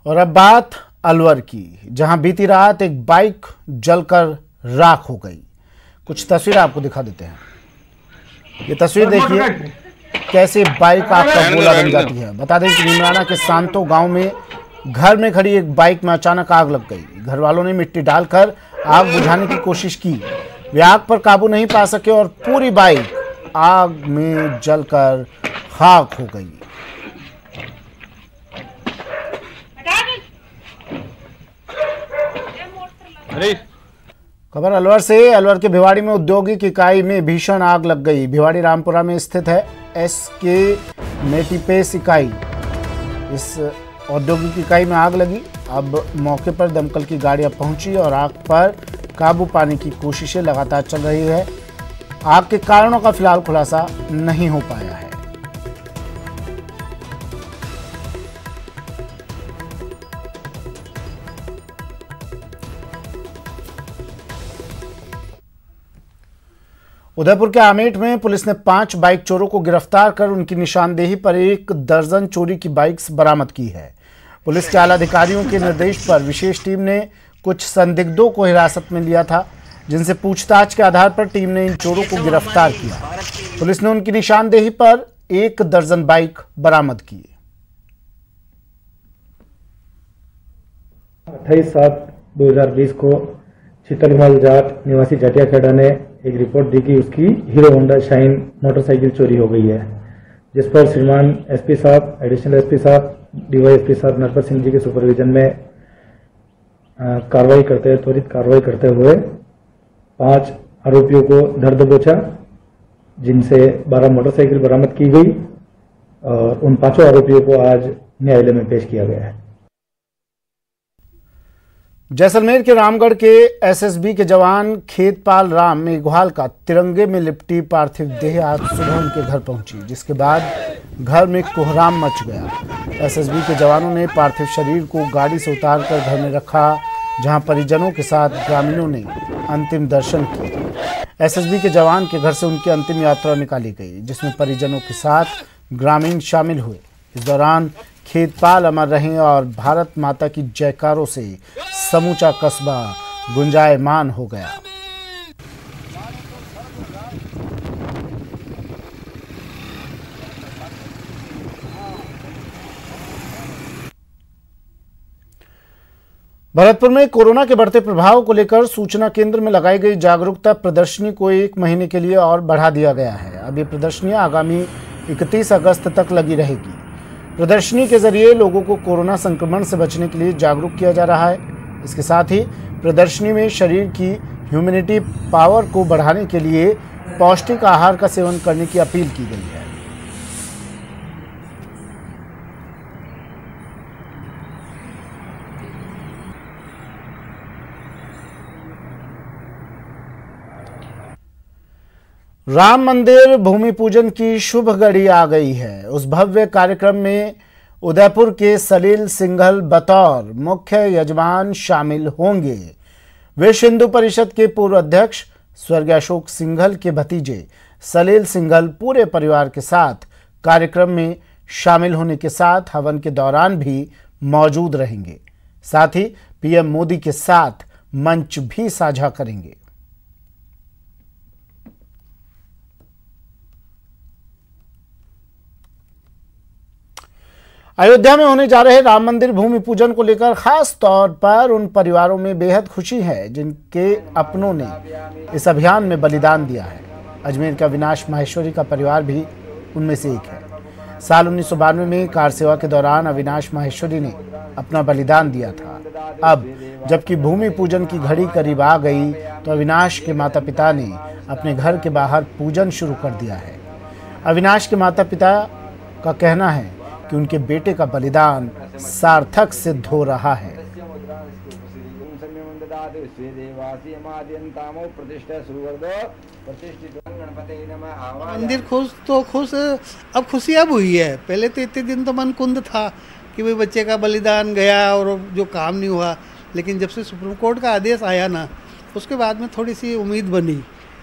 और अब बात अलवर की, जहां बीती रात एक बाइक जलकर राख हो गई। कुछ तस्वीर आपको दिखा देते हैं। ये तस्वीर देखिए, कैसे बाइक आग का गोला बन जाती है। बता दें कि निमराना के सांतो गांव में घर में खड़ी एक बाइक में अचानक आग लग गई। घर वालों ने मिट्टी डालकर आग बुझाने की कोशिश की। वे आग पर काबू नहीं पा सके और पूरी बाइक आग में जलकर खाक हो गई। खबर अलवर से। अलवर के भिवाड़ी में औद्योगिक इकाई में भीषण आग लग गई। भिवाड़ी रामपुरा में स्थित है SK मेटीपेस इकाई। इस औद्योगिक इकाई में आग लगी। अब मौके पर दमकल की गाड़ियां पहुंची और आग पर काबू पाने की कोशिशें लगातार चल रही है। आग के कारणों का फिलहाल खुलासा नहीं हो पाया है। उदयपुर के आमेठ में पुलिस ने 5 बाइक चोरों को गिरफ्तार कर उनकी निशानदेही पर 1 दर्जन चोरी की बाइक्स बरामद की है। पुलिस के आला अधिकारियों के निर्देश पर विशेष टीम ने कुछ संदिग्धों को हिरासत में लिया था, जिनसे पूछताछ के आधार पर टीम ने इन चोरों को गिरफ्तार किया। पुलिस ने उनकी निशानदेही पर 1 दर्जन बाइक बरामद की। 28/7/2020 को शीतलमल जाट निवासी जटियाखेड़ा ने एक रिपोर्ट दी कि उसकी हीरो होंडा शाइन मोटरसाइकिल चोरी हो गई है, जिस पर श्रीमान SP साहब, एडिशनल SP साहब, DYSP साहब नरपत सिंह जी के सुपरविजन में त्वरित कार्रवाई करते हुए 5 आरोपियों को धर दबोचा, जिनसे 12 मोटरसाइकिल बरामद की गई और उन 5 आरोपियों को आज न्यायालय में पेश किया गया है। जैसलमेर के रामगढ़ के SSB के जवान खेतपाल राम मेघवाल का तिरंगे में लिपटी पार्थिव देह आज सुबह उनके घर पहुंची, जिसके बाद घर में कोहराम मच गया। SSB के जवानों ने पार्थिव शरीर को गाड़ी से उतारकर घर में रखा, जहां परिजनों के साथ ग्रामीणों ने अंतिम दर्शन किए। SSB के जवान के घर से उनकी अंतिम यात्रा निकाली गई, जिसमें परिजनों के साथ ग्रामीण शामिल हुए। इस दौरान खेतपाल अमर रहे और भारत माता की जयकारों से समूचा कस्बा गुंजायमान हो गया। भरतपुर में कोरोना के बढ़ते प्रभाव को लेकर सूचना केंद्र में लगाई गई जागरूकता प्रदर्शनी को 1 महीने के लिए और बढ़ा दिया गया है। अब ये प्रदर्शनी आगामी 31 अगस्त तक लगी रहेगी। प्रदर्शनी के जरिए लोगों को कोरोना संक्रमण से बचने के लिए जागरूक किया जा रहा है। इसके साथ ही प्रदर्शनी में शरीर की ह्यूमैनिटी पावर को बढ़ाने के लिए पौष्टिक आहार का सेवन करने की अपील की गई है। राम मंदिर भूमि पूजन की शुभ घड़ी आ गई है। उस भव्य कार्यक्रम में उदयपुर के सलील सिंघल बतौर मुख्य यजमान शामिल होंगे। विश्व हिंदू परिषद के पूर्व अध्यक्ष स्वर्गीय अशोक सिंघल के भतीजे सलील सिंघल पूरे परिवार के साथ कार्यक्रम में शामिल होने के साथ हवन के दौरान भी मौजूद रहेंगे। साथ ही पीएम मोदी के साथ मंच भी साझा करेंगे। अयोध्या में होने जा रहे राम मंदिर भूमि पूजन को लेकर खास तौर पर उन परिवारों में बेहद खुशी है जिनके अपनों ने इस अभियान में बलिदान दिया है। अजमेर का अविनाश माहेश्वरी का परिवार भी उनमें से एक है। साल 1992 में कार सेवा के दौरान अविनाश माहेश्वरी ने अपना बलिदान दिया था। अब जबकि भूमि पूजन की घड़ी करीब आ गई तो अविनाश के माता पिता ने अपने घर के बाहर पूजन शुरू कर दिया है। अविनाश के माता पिता का कहना है कि उनके बेटे का बलिदान सार्थक सिद्ध हो रहा है। मंदिर खुश तो खुश, अब खुशी अब हुई है। पहले तो इतने दिन तो मन कुंद था कि भाई बच्चे का बलिदान गया और जो काम नहीं हुआ, लेकिन जब से सुप्रीम कोर्ट का आदेश आया ना, उसके बाद में थोड़ी सी उम्मीद बनी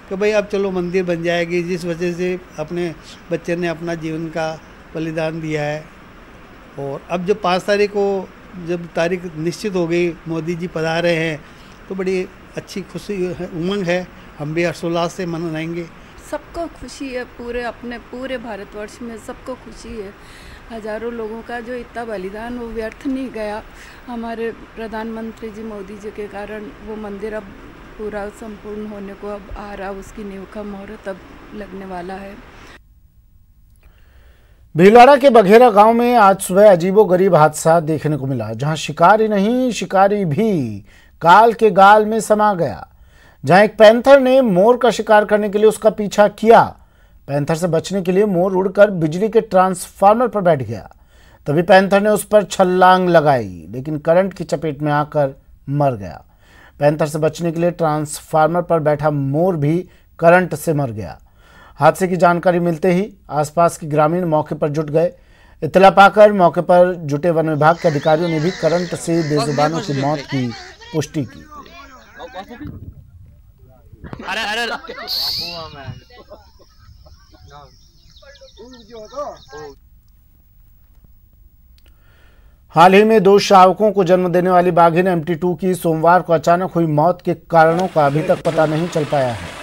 कि भाई अब चलो मंदिर बन जाएगी, जिस वजह से अपने बच्चे ने अपना जीवन का बलिदान दिया है। और अब जब 5 तारीख को जब तारीख निश्चित हो गई, मोदी जी पधारे हैं, तो बड़ी अच्छी खुशी है, उमंग है। हम भी हर्षोल्लास से मनाएंगे। सबको खुशी है, पूरे भारतवर्ष में सबको खुशी है। हजारों लोगों का जो इतना बलिदान वो व्यर्थ नहीं गया। हमारे प्रधानमंत्री जी मोदी जी के कारण वो मंदिर अब पूरा संपूर्ण होने को अब आ रहा, उसकी नींव का मुहूर्त अब लगने वाला है। भीलवाड़ा के बघेरा गांव में आज सुबह अजीबोगरीब हादसा देखने को मिला, जहां शिकारी नहीं शिकारी भी काल के गाल में समा गया। जहां एक पैंथर ने मोर का शिकार करने के लिए उसका पीछा किया। पैंथर से बचने के लिए मोर उड़कर बिजली के ट्रांसफार्मर पर बैठ गया। तभी पैंथर ने उस पर छलांग लगाई, लेकिन करंट की चपेट में आकर मर गया। पैंथर से बचने के लिए ट्रांसफार्मर पर बैठा मोर भी करंट से मर गया। हादसे की जानकारी मिलते ही आसपास के ग्रामीण मौके पर जुट गए। इत्तला पाकर मौके पर जुटे वन विभाग के अधिकारियों ने भी करंट से बेजुबानों की मौत की पुष्टि की। हाल ही में 2 शावकों को जन्म देने वाली बाघिन MT2 की सोमवार को अचानक हुई मौत के कारणों का अभी तक पता नहीं चल पाया है।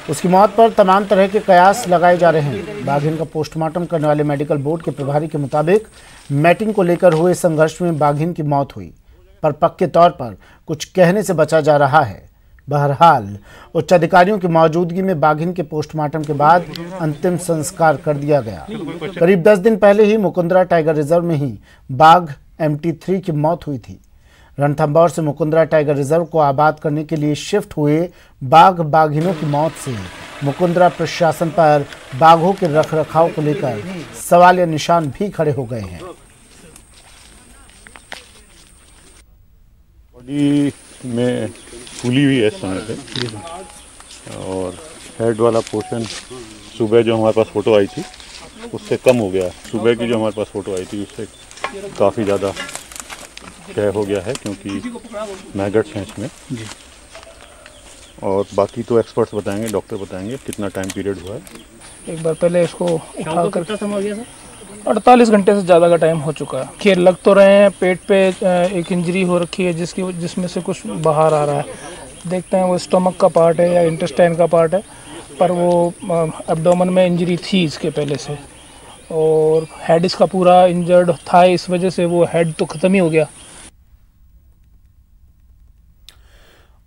उसकी मौत पर तमाम तरह के कयास लगाए जा रहे हैं। बाघिन का पोस्टमार्टम करने वाले मेडिकल बोर्ड के प्रभारी के मुताबिक मैटिंग को लेकर हुए संघर्ष में बाघिन की मौत हुई, पर पक्के तौर पर कुछ कहने से बचा जा रहा है। बहरहाल उच्च अधिकारियों की मौजूदगी में बाघिन के पोस्टमार्टम के बाद अंतिम संस्कार कर दिया गया। करीब 10 दिन पहले ही मुकुंदरा टाइगर रिजर्व में ही बाघ MT3 की मौत हुई थी। रणथंभौर से मुकुंदरा टाइगर रिजर्व को आबाद करने के लिए शिफ्ट हुए बाघ बाघिनों की मौत से मुकुंदरा प्रशासन पर बाघों के रखरखाव को लेकर सवालिया निशान भी खड़े हो गए हैं। बॉडी में फूली हुई है इस समय पे, और हेड वाला पोर्शन सुबह जो हमारे पास फ़ोटो आई थी उससे कम हो गया। सुबह की जो हमारे पास फ़ोटो आई थी उससे काफ़ी ज़्यादा क्षय हो गया है, क्योंकि मैगट्स हैं इसमें। और बाकी तो एक्सपर्ट्स बताएंगे, डॉक्टर बताएंगे कितना टाइम पीरियड हुआ है। एक बार पहले इसको उठा कर 48 घंटे से ज़्यादा का टाइम हो चुका है। खीर लग तो रहे हैं, पेट पे एक इंजरी हो रखी है जिसमें से कुछ बाहर आ रहा है। देखते हैं वो स्टमक का पार्ट है या इंटेस्टाइन का पार्ट है, पर वो एब्डोमेन में इंजरी थी इसके पहले से, और हेड इसका पूरा इंजर्ड था, इस वजह से वो हेड तो ख़त्म ही हो गया।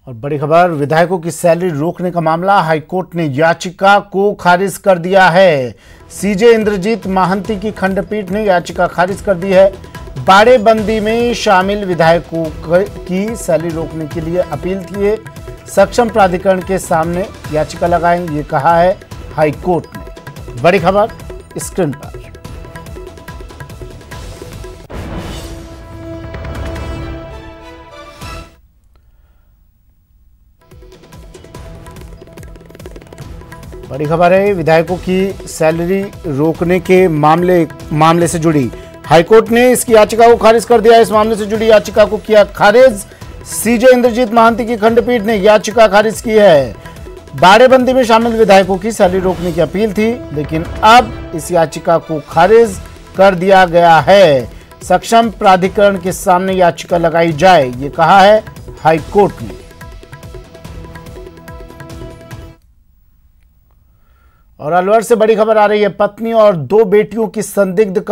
और बड़ी खबर, विधायकों की सैलरी रोकने का मामला, हाईकोर्ट ने याचिका को खारिज कर दिया है। सीजे इंद्रजीत महांती की खंडपीठ ने याचिका खारिज कर दी है। बाड़ेबंदी में शामिल विधायकों की सैलरी रोकने के लिए अपील किए सक्षम प्राधिकरण के सामने याचिका लगाएं, ये कहा है हाईकोर्ट ने। बड़ी खबर स्क्रीन पर। बड़ी खबर है, विधायकों की सैलरी रोकने के मामले से जुड़ी हाईकोर्ट ने इसकी याचिका को खारिज कर दिया। इस मामले से जुड़ी याचिका को किया खारिज। सीजे इंद्रजीत महांती की खंडपीठ ने याचिका खारिज की है। बाड़ेबंदी में शामिल विधायकों की सैलरी रोकने की अपील थी, लेकिन अब इस याचिका को खारिज कर दिया गया है। सक्षम प्राधिकरण के सामने याचिका लगाई जाए, ये कहा है हाईकोर्ट ने। और अलवर से बड़ी खबर आ रही है, पत्नी और 2 बेटियों की संदिग्ध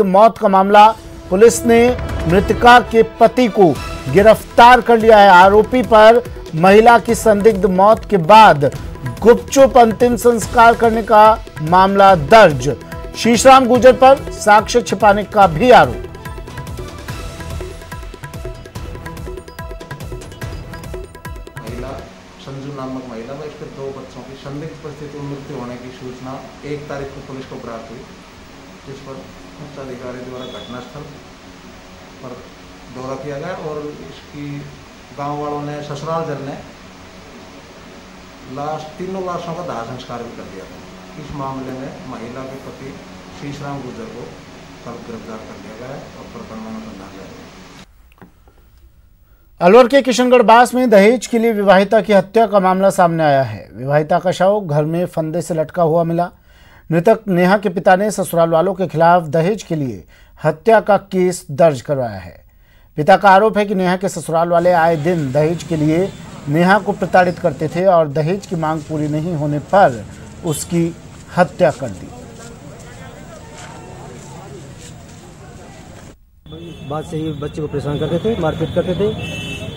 मौत का मामला। पुलिस ने मृतका के पति को गिरफ्तार कर लिया है। आरोपी पर महिला की संदिग्ध मौत के बाद गुपचुप अंतिम संस्कार करने का मामला दर्ज। शीशराम गुर्जर पर साक्ष्य छिपाने का भी आरोप। संजू नामक महिला व इसके 2 बच्चों की संदिग्ध परिस्थिति में मृत्यु होने की सूचना 1 तारीख को पुलिस को प्राप्त हुई, जिस पर उच्चाधिकारी द्वारा घटनास्थल पर दौरा किया गया और इसकी गांव वालों ने, ससुराल जन ने तीनों लाशों का दाह संस्कार भी कर दिया था। इस मामले में महिला के पति शीशराम गुर्जर को कल गिरफ्तार कर लिया गया और प्रकरण में अनुसंधान जारी है। अलवर के किशनगढ़ बास में दहेज के लिए विवाहिता की हत्या का मामला सामने आया है। विवाहिता का शव घर में फंदे से लटका हुआ मिला। मृतक नेहा के पिता ने ससुराल वालों के खिलाफ दहेज के लिए हत्या का केस दर्ज करवाया है। पिता का आरोप है कि नेहा के ससुराल वाले आए दिन दहेज के लिए नेहा को प्रताड़ित करते थे और दहेज की मांग पूरी नहीं होने पर उसकी हत्या कर दी। बात से ही बच्चे को परेशान करते थे, मारपीट करते थे।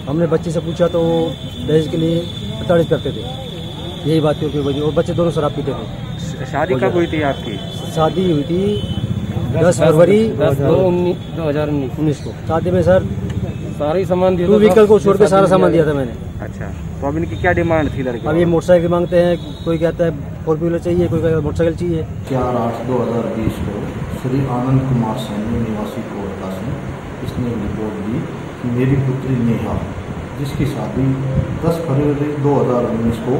हमने बच्चे से पूछा तो वो दहेज के लिए प्रताड़ित करते थे, यही बात की वजह। और बच्चे दोनों शराब पीते थे। शादी कब हुई थी आपकी? शादी हुई थी 10 फरवरी 2019 को। शादी में सर सारा ही सामान दिया, 2 व्हीकल को छोड़ के सारा सामान दिया था मैंने। अच्छा, तो अब इनकी क्या डिमांड थी लड़के? अब ये मोटरसाइकिल मांगते हैं, कोई कहता है 4 व्हीलर चाहिए, कोई कहता है मोटरसाइकिल चाहिए। 4/8/2020 को श्री आनंद कुमार सैनी निवासी कोलकाता से इसने रिपोर्ट दी कि मेरी पुत्री नेहा, जिसकी शादी 10 फरवरी 2019 को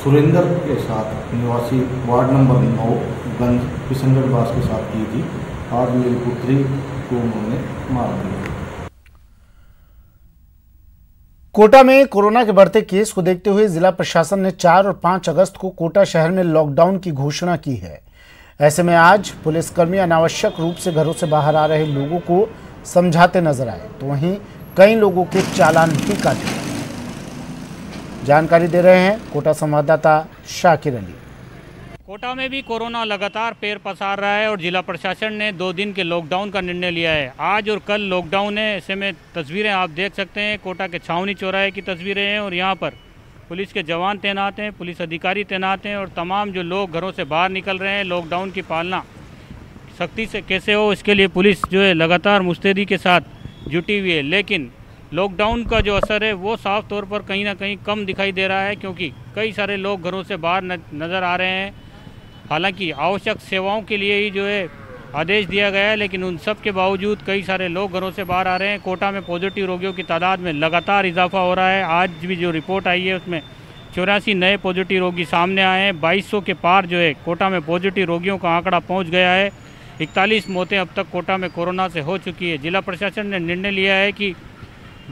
सुरेंद्र के साथ निवासी वार्ड नंबर 9 गंज किशनगढ़ बास के साथ की थी, आज मेरी पुत्री को उन्होंने मार दिया। कोटा में कोरोना के बढ़ते केस को देखते हुए जिला प्रशासन ने 4 और 5 अगस्त को कोटा शहर में लॉकडाउन की घोषणा की है। ऐसे में आज पुलिसकर्मी अनावश्यक रूप से घरों से बाहर आ रहे लोगों को समझाते नजर आए, तो वहीं कई लोगों के चालान भी काटे। जानकारी दे रहे हैं कोटा संवाददाता शाकिर अली। कोटा में भी कोरोना लगातार पैर पसार रहा है और जिला प्रशासन ने 2 दिन के लॉकडाउन का निर्णय लिया है। आज और कल लॉकडाउन है। ऐसे में तस्वीरें आप देख सकते हैं, कोटा के छावनी चौराहे की तस्वीरें हैं और यहाँ पर पुलिस के जवान तैनात हैं, पुलिस अधिकारी तैनात हैं और तमाम जो लोग घरों से बाहर निकल रहे हैं, लॉकडाउन की पालना सख्ती से कैसे हो इसके लिए पुलिस जो है लगातार मुस्तैदी के साथ जुटी हुई है। लेकिन लॉकडाउन का जो असर है वो साफ तौर पर कहीं ना कहीं कम दिखाई दे रहा है, क्योंकि कई सारे लोग घरों से बाहर नज़र आ रहे हैं। हालांकि आवश्यक सेवाओं के लिए ही जो है आदेश दिया गया है, लेकिन उन सब के बावजूद कई सारे लोग घरों से बाहर आ रहे हैं। कोटा में पॉजिटिव रोगियों की तादाद में लगातार इजाफा हो रहा है। आज भी जो रिपोर्ट आई है उसमें 84 नए पॉजिटिव रोगी सामने आए हैं। 2200 के पार जो है कोटा में पॉजिटिव रोगियों का आंकड़ा पहुँच गया है। 41 मौतें अब तक कोटा में कोरोना से हो चुकी है। जिला प्रशासन ने निर्णय लिया है कि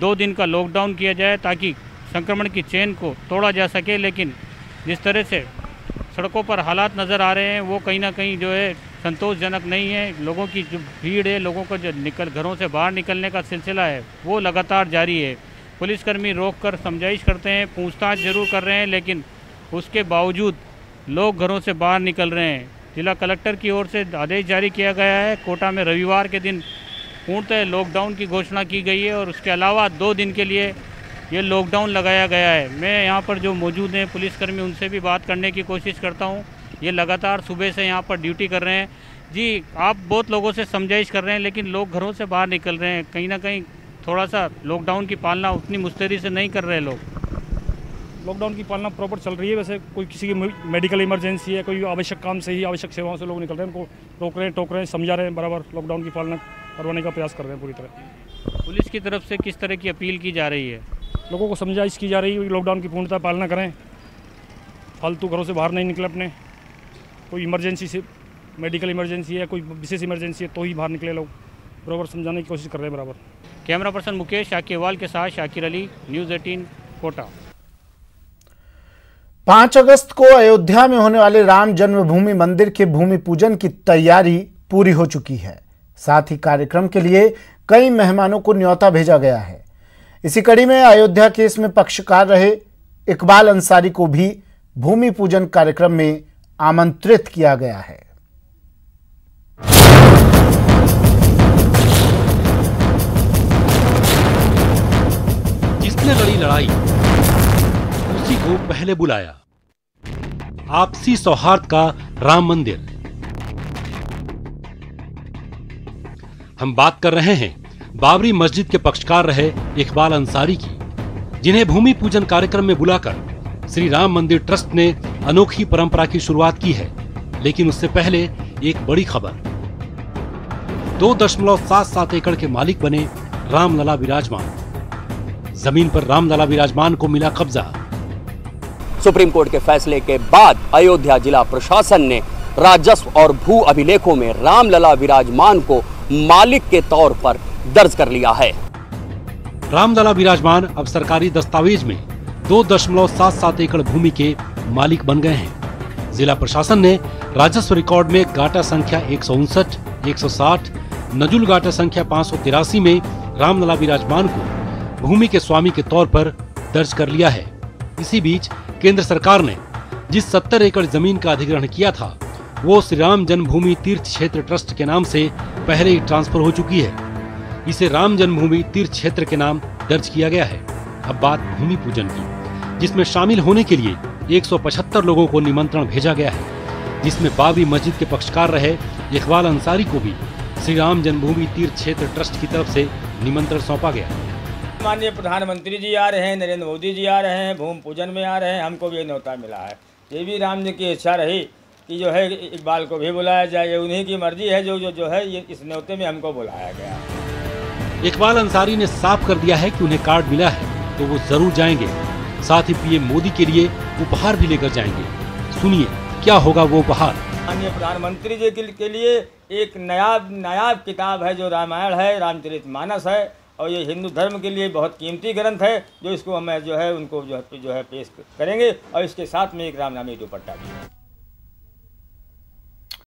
2 दिन का लॉकडाउन किया जाए ताकि संक्रमण की चेन को तोड़ा जा सके। लेकिन जिस तरह से सड़कों पर हालात नज़र आ रहे हैं वो कहीं ना कहीं जो है संतोषजनक नहीं है। लोगों की जो भीड़ है, लोगों को जो घरों से बाहर निकलने का सिलसिला है वो लगातार जारी है। पुलिसकर्मी रोककर समझाइश करते हैं, पूछताछ जरूर कर रहे हैं, लेकिन उसके बावजूद लोग घरों से बाहर निकल रहे हैं। जिला कलेक्टर की ओर से आदेश जारी किया गया है। कोटा में रविवार के दिन पूर्णतः लॉकडाउन की घोषणा की गई है और उसके अलावा 2 दिन के लिए ये लॉकडाउन लगाया गया है। मैं यहाँ पर जो मौजूद हैं पुलिसकर्मी, उनसे भी बात करने की कोशिश करता हूँ। ये लगातार सुबह से यहाँ पर ड्यूटी कर रहे हैं। जी, आप बहुत लोगों से समझाइश कर रहे हैं, लेकिन लोग घरों से बाहर निकल रहे हैं। कहीं ना कहीं थोड़ा सा लॉकडाउन की पालना उतनी मुस्तैदी से नहीं कर रहे लोग। लॉकडाउन की पालना प्रॉपर चल रही है। वैसे कोई किसी की मेडिकल इमरजेंसी है, कोई आवश्यक काम से ही, आवश्यक सेवाओं से लोग निकल रहे हैं, उनको रोक रहे हैं, टोक रहे हैं, समझा रहे हैं, बराबर लॉकडाउन की पालना करवाने का प्रयास कर रहे हैं पूरी तरह। पुलिस की तरफ से किस तरह की अपील की जा रही है? लोगों को समझाइश की जा रही है कि लॉकडाउन की पूर्णतः पालना करें। फालतू घरों से बाहर नहीं निकले अपने। कोई इमरजेंसी से, मेडिकल इमरजेंसी है, कोई विशेष इमरजेंसी है तो ही बाहर निकले लोग। बराबर समझाने की कोशिश कर रहे हैं बराबर। कैमरा पर्सन मुकेश शाकीवाल के साथ शाकिर अली, न्यूज़ 18 कोटा। 5 अगस्त को अयोध्या में होने वाले राम जन्मभूमि मंदिर के भूमि पूजन की तैयारी पूरी हो चुकी है। साथ ही कार्यक्रम के लिए कई मेहमानों को न्योता भेजा गया है। इसी कड़ी में अयोध्या केस में पक्षकार रहे इकबाल अंसारी को भी भूमि पूजन कार्यक्रम में आमंत्रित किया गया है। जिसने लड़ी लड़ाई उसी को पहले बुलाया। आपसी सौहार्द का राम मंदिर। हम बात कर रहे हैं बाबरी मस्जिद के पक्षकार रहे इकबाल अंसारी की, जिन्हें भूमि पूजन कार्यक्रम में बुलाकर श्री राम मंदिर ट्रस्ट ने अनोखी परंपरा की शुरुआत की है। लेकिन उससे पहले एक बड़ी खबर। 2.77 एकड़ के मालिक बने रामलला विराजमान। जमीन पर रामलला विराजमान को मिला कब्जा। सुप्रीम कोर्ट के फैसले के बाद अयोध्या जिला प्रशासन ने राजस्व और भू अभिलेखों में रामलला विराजमान को मालिक के तौर पर दर्ज कर लिया है। रामलला विराजमान अब सरकारी दस्तावेज में 2.77 एकड़ भूमि के मालिक बन गए हैं। जिला प्रशासन ने राजस्व रिकॉर्ड में गाटा संख्या 159, 160, नजुल गाटा संख्या 583 में रामलला विराजमान को भूमि के स्वामी के तौर पर दर्ज कर लिया है। इसी बीच केंद्र सरकार ने जिस 70 एकड़ जमीन का अधिग्रहण किया था वो श्री राम जन्मभूमि तीर्थ क्षेत्र ट्रस्ट के नाम से पहले ही ट्रांसफर हो चुकी है। इसे राम जन्मभूमि तीर्थ क्षेत्र के नाम दर्ज किया गया है। अब बात भूमि पूजन की, जिसमें शामिल होने के लिए 175 लोगों को निमंत्रण भेजा गया है, जिसमें बाबरी मस्जिद के पक्षकार रहे इकबाल अंसारी को भी श्री राम जन्मभूमि तीर्थ क्षेत्र ट्रस्ट की तरफ से निमंत्रण सौंपा गया। माननीय प्रधानमंत्री जी आ रहे हैं, नरेंद्र मोदी जी आ रहे हैं, भूमि पूजन में आ रहे हैं, हमको भी न्योता मिला है। ये भी राम जी की इच्छा रही कि जो है इकबाल को भी बुलाया जाए। उन्हीं की मर्जी है जो है ये इस न्योते में हमको बुलाया गया। इकबाल अंसारी ने साफ कर दिया है कि उन्हें कार्ड मिला है तो वो जरूर जाएंगे। साथ ही पीएम मोदी के लिए उपहार भी लेकर जाएंगे। सुनिए क्या होगा वो उपहार। माननीय प्रधानमंत्री जी के लिए एक नायाब किताब है जो रामायण है, रामचरितमानस है, और ये हिंदू धर्म के लिए बहुत कीमती ग्रंथ है जो इसको हमें जो है उनको जो है पेश करेंगे, और इसके साथ में एक रामनामी दुपट्टा भी है।